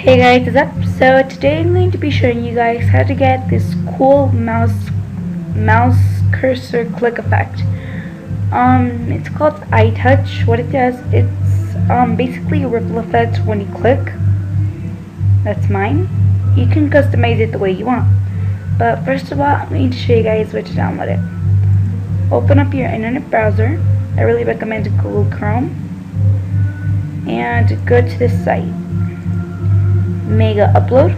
Hey guys, what's up? So today I'm going to be showing you guys how to get this cool mouse cursor click effect. It's called iTouch. What it does, it's basically a ripple effect when you click. That's mine. You can customize it the way you want. But first of all, I'm going to show you guys where to download it. Open up your internet browser. I really recommend Google Chrome. And go to this site. Mega upload.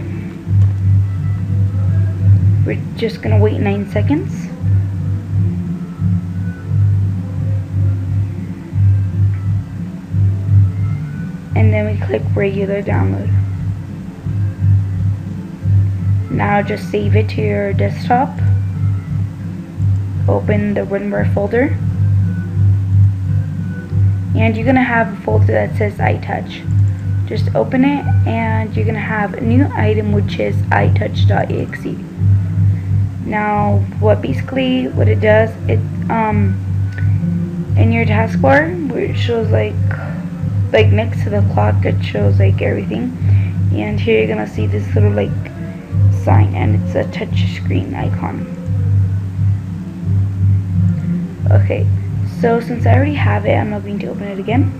We're just gonna wait 9 seconds. And then we click regular download. Now just save it to your desktop. Open the WinRAR folder. And you're gonna have a folder that says iTouch. Just open it and you're gonna have a new item which is iTouch.exe. Now what it does, it in your taskbar where it shows like next to the clock, it shows like everything, and here you're gonna see this little like sign, and it's a touch screen icon. Okay, so since I already have it, I'm not going to open it again.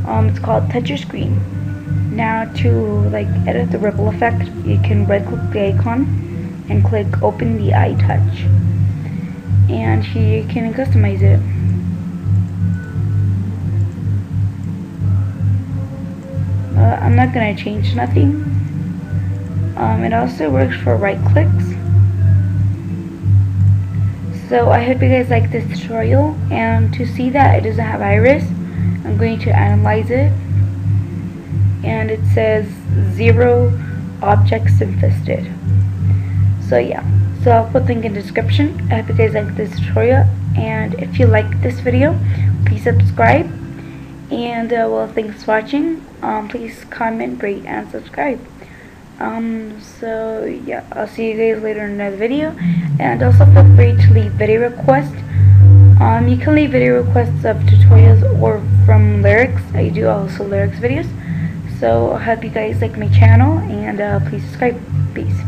It's called touch your screen. Now to like edit the ripple effect, you can right click the icon and click open the iTouch, and here you can customize it. I'm not gonna change nothing. It also works for right clicks. So I hope you guys like this tutorial, and to see that it doesn't have iris, I'm going to analyze it, and it says 0 objects infested. So yeah, so I'll put the link in the description. I hope you guys like this tutorial, and if you like this video, please subscribe, and well, thanks for watching. Please comment, rate, and subscribe. So yeah, I'll see you guys later in another video, and also feel free to leave video requests. You can leave video requests of tutorials or from lyrics. I do also lyrics videos. So I hope you guys like my channel, and please subscribe. Peace.